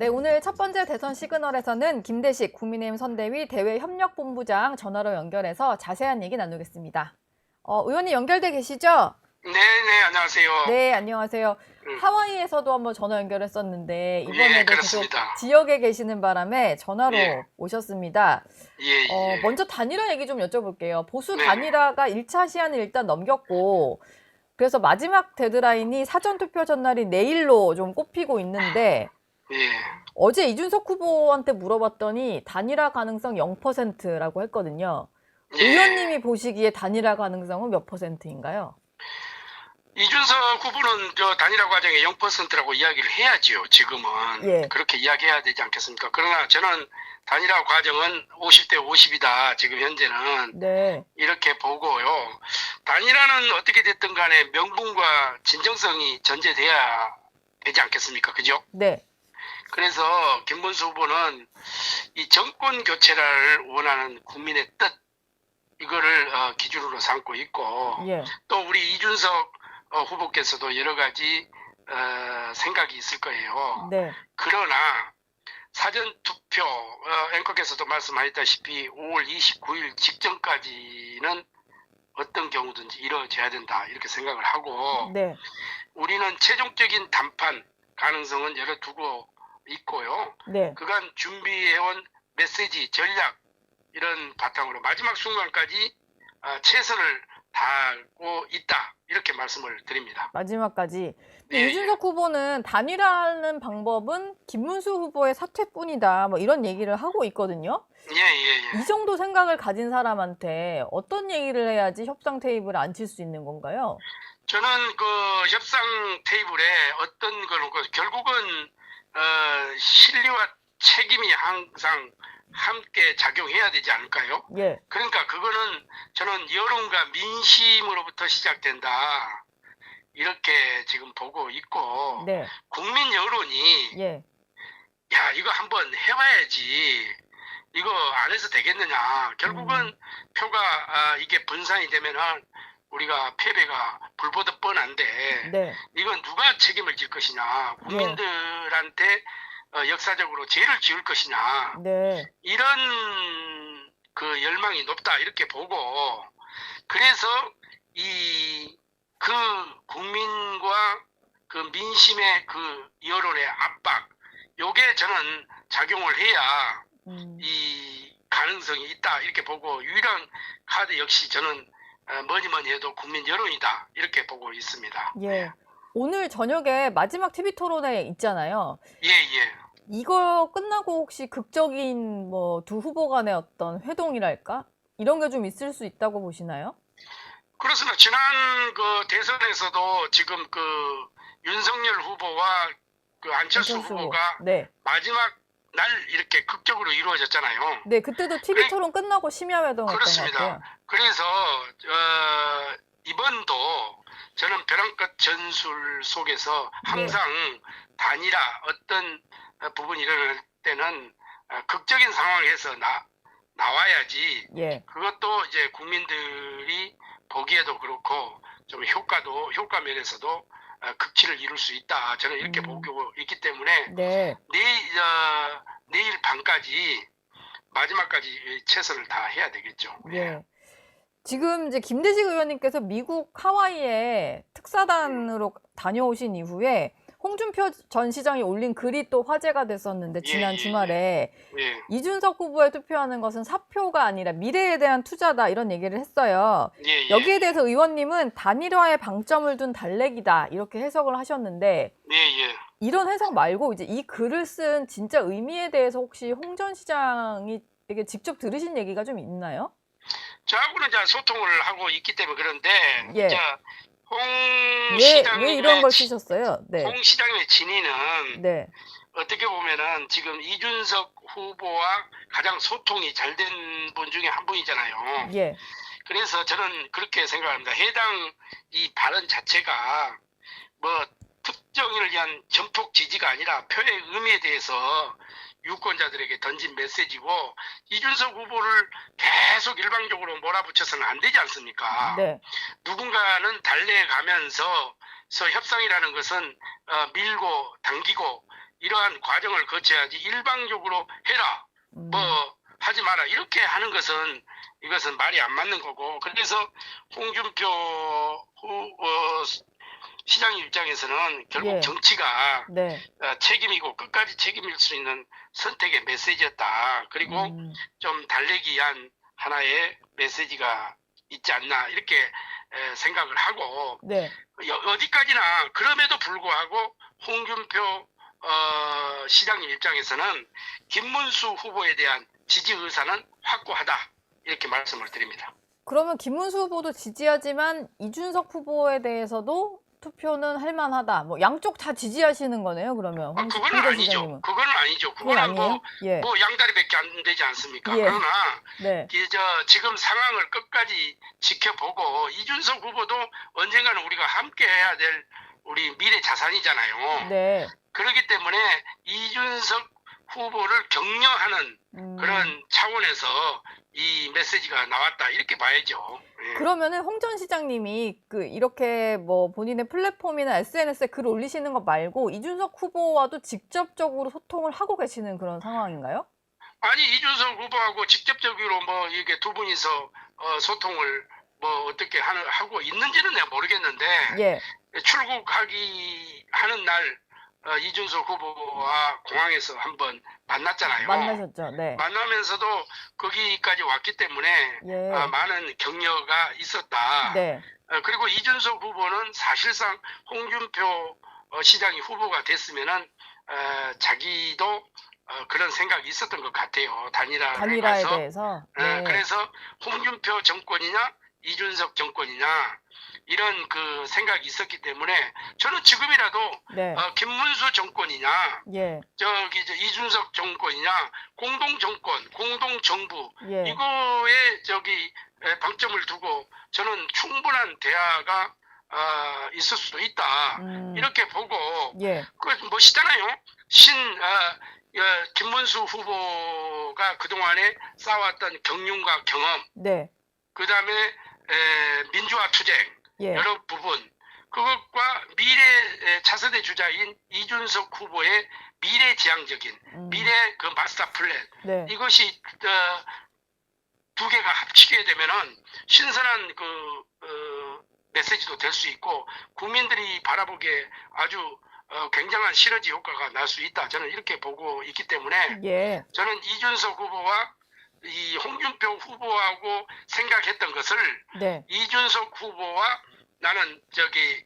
네, 오늘 첫 번째 대선 시그널에서는 김대식 국민의힘 선대위 대외협력본부장 전화로 연결해서 자세한 얘기 나누겠습니다. 의원님 연결돼 계시죠? 네, 안녕하세요. 네, 안녕하세요. 음, 하와이에서도 한번 전화 연결했었는데 예, 이번에도 계속 그렇습니다. 지역에 계시는 바람에 전화로 예, 오셨습니다. 예. 먼저 단일화 얘기 좀 여쭤볼게요. 보수 네, 단일화가 1차 시한을 일단 넘겼고 그래서 마지막 데드라인이 사전투표 전날이 내일로 좀 꼽히고 있는데 예, 어제 이준석 후보한테 물어봤더니 단일화 가능성 0%라고 했거든요. 예. 의원님이 보시기에 단일화 가능성은 몇 %인가요? 이준석 후보는 저 단일화 과정에 0%라고 이야기를 해야지요. 지금은 예. 그렇게 이야기해야 되지 않겠습니까? 그러나 저는 단일화 과정은 50대 50이다. 지금 현재는 네. 이렇게 보고요. 단일화는 어떻게 됐든 간에 명분과 진정성이 전제돼야 되지 않겠습니까? 그죠? 네. 그래서 김문수 후보는 이 정권 교체를 원하는 국민의 뜻 이거를 기준으로 삼고 있고 예. 또 우리 이준석 후보께서도 여러 가지 생각이 있을 거예요. 네. 그러나 사전투표 앵커께서도 말씀하셨다시피 5월 29일 직전까지는 어떤 경우든지 이루어져야 된다 이렇게 생각을 하고 네. 우리는 최종적인 단판 가능성은 열어두고 있고요. 네. 그간 준비해온 메시지, 전략 이런 바탕으로 마지막 순간까지 최선을 다하고 있다 이렇게 말씀을 드립니다. 마지막까지. 근데 예, 이준석 후보는 단일화하는 방법은 김문수 후보의 사퇴뿐이다. 뭐 이런 얘기를 하고 있거든요. 예. 이 정도 생각을 가진 사람한테 어떤 얘기를 해야지 협상 테이블에 앉힐 수 있는 건가요? 저는 그 협상 테이블에 어떤 거는 결국은 실리와 책임이 항상 함께 작용해야 되지 않을까요? 예. 그러니까 그거는 저는 여론과 민심으로부터 시작된다. 이렇게 지금 보고 있고 네. 국민 여론이 예. 야 이거 한번 해봐야지 이거 안 해서 되겠느냐 결국은 표가 이게 분산이 되면은 우리가 패배가 불보듯 뻔한데 네. 이건 누가 책임을 질 것이냐 국민들한테 역사적으로 죄를 지을 것이냐 네. 이런 그 열망이 높다 이렇게 보고 그래서 그 국민과 그 민심의 그 여론의 압박 요게 저는 작용을 해야 이 가능성이 있다 이렇게 보고 유일한 카드 역시 저는 뭐니 해도 국민 여론이다 이렇게 보고 있습니다. 예. 오늘 저녁에 마지막 TV 토론회 있잖아요. 예. 이거 끝나고 혹시 극적인 뭐 두 후보 간의 어떤 회동이랄까? 이런 게 좀 있을 수 있다고 보시나요? 그렇습니다. 지난 그 대선에서도 지금 그 윤석열 후보와 그 안철수 후보가 네. 마지막 날 이렇게 극적으로 이루어졌잖아요. 네, 그때도 TV 토론 끝나고 심야 회동했던 것 그렇습니다. 같아요. 그래서 이번도 저는 벼랑 끝 전술 속에서 항상 단일화 어떤 부분이 일어날 때는 극적인 상황에서 나와야지 예. 그것도 이제 국민들이 보기에도 그렇고 좀 효과 면에서도 극치를 이룰 수 있다. 저는 이렇게 보고 있기 때문에 네. 내일 밤까지 마지막까지 최선을 다해야 되겠죠. 예. 지금 이제 김대식 의원님께서 미국 하와이에 특사단으로 다녀오신 이후에 홍준표 전 시장이 올린 글이 또 화제가 됐었는데 지난 주말에 예. 이준석 후보에 투표하는 것은 사표가 아니라 미래에 대한 투자다 이런 얘기를 했어요. 예. 여기에 대해서 의원님은 단일화에 방점을 둔 달래기다 이렇게 해석을 하셨는데 예. 이런 해석 말고 이제 이 글을 쓴 진짜 의미에 대해서 혹시 홍 전 시장이 이게 직접 들으신 얘기가 좀 있나요? 저하고는 이제 소통을 하고 있기 때문에 그런데 예. 홍 왜 시장님의 이런 걸 쓰셨어요? 네. 홍 시장님의 진위는 네. 어떻게 보면은 지금 이준석 후보와 가장 소통이 잘 된 분 중에 한 분이잖아요. 예. 그래서 저는 그렇게 생각합니다. 해당 이 발언 자체가 뭐 특정인을 위한 전폭 지지가 아니라 표의 의미에 대해서 유권자들에게 던진 메시지고 이준석 후보를 계속 일방적으로 몰아붙여서는 안 되지 않습니까? 네. 누군가는 달래가면서 협상이라는 것은 밀고 당기고 이러한 과정을 거쳐야지 일방적으로 해라, 뭐 하지 마라 이렇게 하는 것은 이것은 말이 안 맞는 거고, 그래서 홍준표 시장 입장에서는 결국 예. 정치가 네. 책임이고 끝까지 책임질 수 있는 선택의 메시지였다. 그리고 좀 달래기 위한 하나의 메시지가 있지 않나 이렇게 생각을 하고, 네. 어디까지나 그럼에도 불구하고 홍준표 시장님 입장에서는 김문수 후보에 대한 지지 의사는 확고하다 이렇게 말씀을 드립니다. 그러면 김문수 후보도 지지하지만 이준석 후보에 대해서도 투표는 할 만하다. 뭐 양쪽 다 지지하시는 거네요, 그러면. 그거는 아니죠. 그거는 아니죠. 그거는 아니에요? 예. 뭐 양다리밖에 안 되지 않습니까? 예. 그러나 네. 지금 상황을 끝까지 지켜보고 이준석 후보도 언젠가는 우리가 함께 해야 될 우리 미래 자산이잖아요. 네. 그렇기 때문에 이준석 후보를 격려하는 그런 차원에서 이 메시지가 나왔다 이렇게 봐야죠. 예. 그러면은 홍 전 시장님이 이렇게 뭐 본인의 플랫폼이나 SNS에 글 올리시는 거 말고 이준석 후보와도 직접적으로 소통을 하고 계시는 그런 상황인가요? 아니, 이준석 후보하고 직접적으로 뭐 이게 두 분이서 소통을 뭐 어떻게 하고 있는지는 내가 모르겠는데, 예. 출국하기 하는 날 이준석 후보와 공항에서 한번 만났잖아요. 만나셨죠. 네. 만나면서도 거기까지 왔기 때문에 예. 많은 격려가 있었다. 네. 그리고 이준석 후보는 사실상 홍준표 시장이 후보가 됐으면은 자기도 그런 생각이 있었던 것 같아요. 단일화에 대해서. 네. 그래서 홍준표 정권이냐 이준석 정권이냐 이런 그 생각이 있었기 때문에 저는 지금이라도 네. 김문수 정권이냐 예. 이준석 정권이냐 공동 정권 공동 정부 예. 이거에 방점을 두고 저는 충분한 대화가 있을 수도 있다 이렇게 보고, 예. 그 멋있잖아요. 김문수 후보가 그동안에 쌓아왔던 경륜과 경험, 네. 그 다음에 민주화 투쟁, 예. 여러 부분, 그것과 미래 차세대 주자인 이준석 후보의 미래지향적인 미래 그 마스터 플랜, 네. 이것이 두 개가 합치게 되면은 신선한 메시지도 될 수 있고 국민들이 바라보기에 아주 굉장한 시너지 효과가 날 수 있다. 저는 이렇게 보고 있기 때문에 예. 저는 이준석 후보와 이 홍준표 후보하고 생각했던 것을 네. 이준석 후보와 나는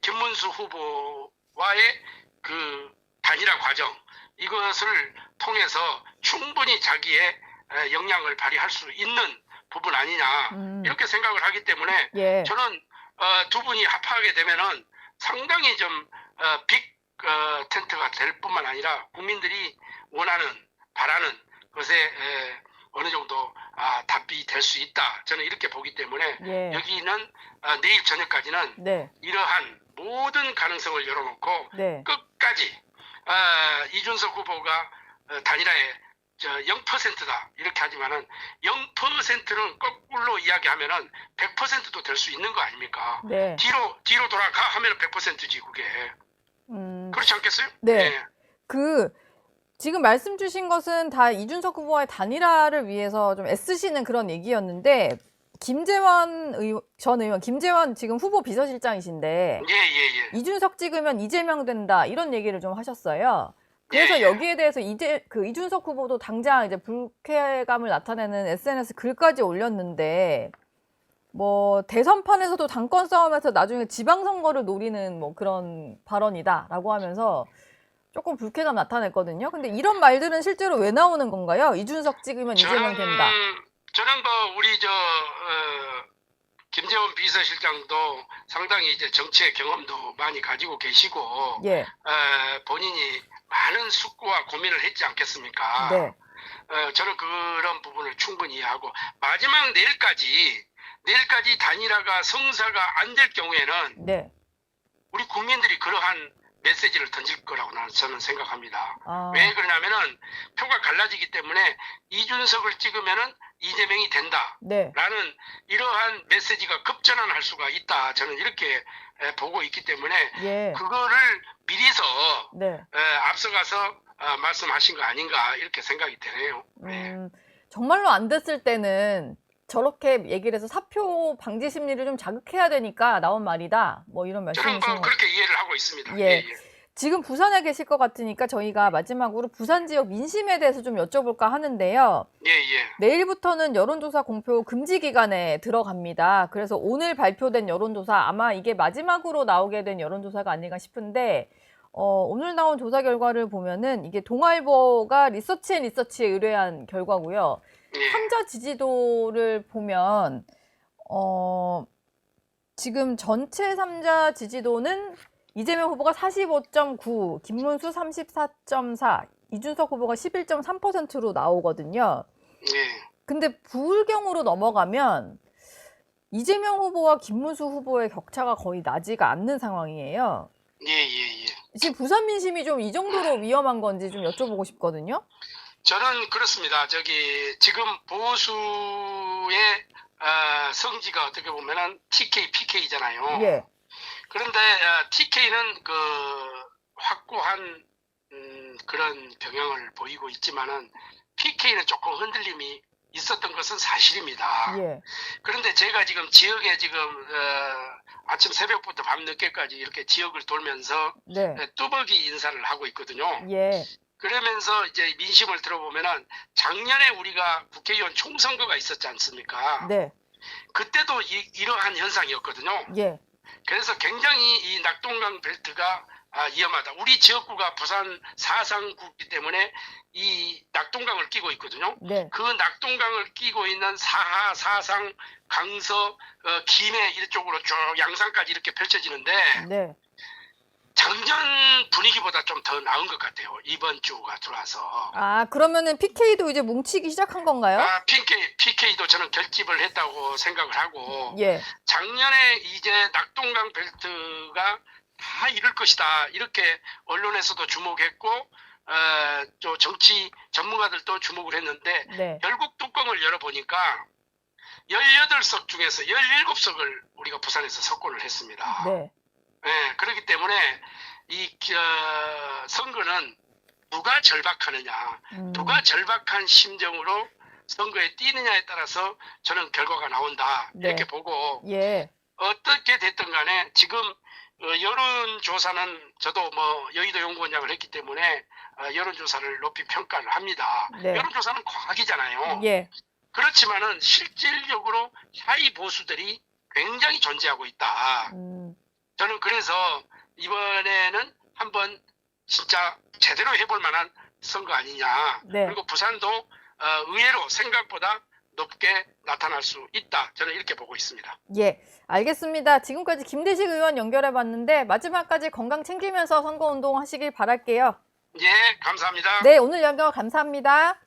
김문수 후보와의 그 단일화 과정 이것을 통해서 충분히 자기의 역량을 발휘할 수 있는 부분 아니냐 이렇게 생각을 하기 때문에 예. 저는 두 분이 합하게 되면은 상당히 좀 빅 텐트가 될 뿐만 아니라 국민들이 원하는 바라는 것에 어느 정도 답이 될 수 있다. 저는 이렇게 보기 때문에 예. 여기는 내일 저녁까지는 네. 이러한 모든 가능성을 열어놓고 네. 끝까지 이준석 후보가 단일화에 0%다 이렇게 하지만은 0%는 거꾸로 이야기하면은 100%도 될 수 있는 거 아닙니까? 네. 뒤로 돌아가 하면 100%지 그게. 그렇지 않겠어요? 네. 네. 지금 말씀 주신 것은 다 이준석 후보와의 단일화를 위해서 좀 애쓰시는 그런 얘기였는데, 김재원 전 의원, 김재원 지금 후보 비서실장이신데, 예. 이준석 찍으면 이재명 된다, 이런 얘기를 좀 하셨어요. 그래서 예. 여기에 대해서 이준석 후보도 당장 이제 불쾌감을 나타내는 SNS 글까지 올렸는데, 뭐 대선판에서도 당권 싸움에서 나중에 지방선거를 노리는 뭐 그런 발언이다라고 하면서 조금 불쾌감 나타냈거든요. 근데 이런 말들은 실제로 왜 나오는 건가요? 이준석 찍으면 이재명 된다. 저는 우리 김재원 비서실장도 상당히 이제 정치의 경험도 많이 가지고 계시고, 예. 본인이 많은 숙고와 고민을 했지 않겠습니까? 네. 저는 그런 부분을 충분히 이해하고, 마지막 내일까지 단일화가 성사가 안 될 경우에는 네. 우리 국민들이 그러한 메시지를 던질 거라고 저는 생각합니다. 아. 왜 그러냐면은 표가 갈라지기 때문에 이준석을 찍으면은 이재명이 된다. 네. 라는 이러한 메시지가 급전환할 수가 있다. 저는 이렇게 보고 있기 때문에 예. 그거를 미리서 네. 앞서가서 말씀하신 거 아닌가 이렇게 생각이 되네요. 네. 정말로 안 됐을 때는 저렇게 얘기를 해서 사표 방지 심리를 좀 자극해야 되니까 나온 말이다. 뭐 이런 저는 말씀이신 것 그렇게 이해를 하고 있습니다. 예. 예, 예. 지금 부산에 계실 것 같으니까 저희가 마지막으로 부산 지역 민심에 대해서 좀 여쭤볼까 하는데요. 예, 예. 내일부터는 여론조사 공표 금지 기간에 들어갑니다. 그래서 오늘 발표된 여론조사 아마 이게 마지막으로 나오게 된 여론조사가 아닌가 싶은데 오늘 나온 조사 결과를 보면은 이게 동아일보가 리서치에 의뢰한 결과고요. 예. 삼자 지지도를 보면 지금 전체 삼자 지지도는 이재명 후보가 45.9, 김문수 34.4, 이준석 후보가 11.3%로 나오거든요. 예. 근데 부울경으로 넘어가면 이재명 후보와 김문수 후보의 격차가 거의 나지가 않는 상황이에요. 예, 예, 예. 지금 부산 민심이 좀 이 정도로 위험한 건지 좀 여쭤보고 싶거든요. 저는 그렇습니다. 지금 보수의 성지가 어떻게 보면은 TK, PK잖아요. 예. 그런데 TK는 그 확고한 그런 경향을 보이고 있지만은 PK는 조금 흔들림이 있었던 것은 사실입니다. 예. 그런데 제가 지금 지역에 지금 아침 새벽부터 밤 늦게까지 이렇게 지역을 돌면서 네. 뚜벅이 인사를 하고 있거든요. 예. 그러면서 이제 민심을 들어보면은 작년에 우리가 국회의원 총선거가 있었지 않습니까? 네. 그때도 이러한 현상이었거든요. 예. 그래서 굉장히 이 낙동강 벨트가 위험하다. 우리 지역구가 부산 사상구이기 때문에 이 낙동강을 끼고 있거든요. 네. 그 낙동강을 끼고 있는 사하, 사상, 강서, 김해 이쪽으로 쭉 양산까지 이렇게 펼쳐지는데 네. 작년 분위기보다 좀 더 나은 것 같아요. 이번 주가 들어와서. 아, 그러면은 PK도 이제 뭉치기 시작한 건가요? PK도 저는 결집을 했다고 생각을 하고 예. 작년에 이제 낙동강 벨트가 다 이럴 것이다. 이렇게 언론에서도 주목했고 또 정치 전문가들도 주목을 했는데 네. 결국 뚜껑을 열어보니까 18석 중에서 17석을 우리가 부산에서 석권을 했습니다. 네. 네, 그렇기 때문에 이 선거는 누가 절박하느냐, 누가 절박한 심정으로 선거에 뛰느냐에 따라서 저는 결과가 나온다. 네. 이렇게 보고 예. 어떻게 됐든 간에 지금 여론조사는 저도 뭐 여의도 연구원장을 했기 때문에 여론조사를 높이 평가를 합니다. 네. 여론조사는 과학이잖아요. 예. 그렇지만은 실질적으로 하위 보수들이 굉장히 존재하고 있다. 저는 그래서 이번에는 한번 진짜 제대로 해볼 만한 선거 아니냐. 네. 그리고 부산도 의외로 생각보다 높게 나타날 수 있다. 저는 이렇게 보고 있습니다. 예, 알겠습니다. 지금까지 김대식 의원 연결해봤는데 마지막까지 건강 챙기면서 선거운동 하시길 바랄게요. 예, 감사합니다. 네, 오늘 연결 감사합니다.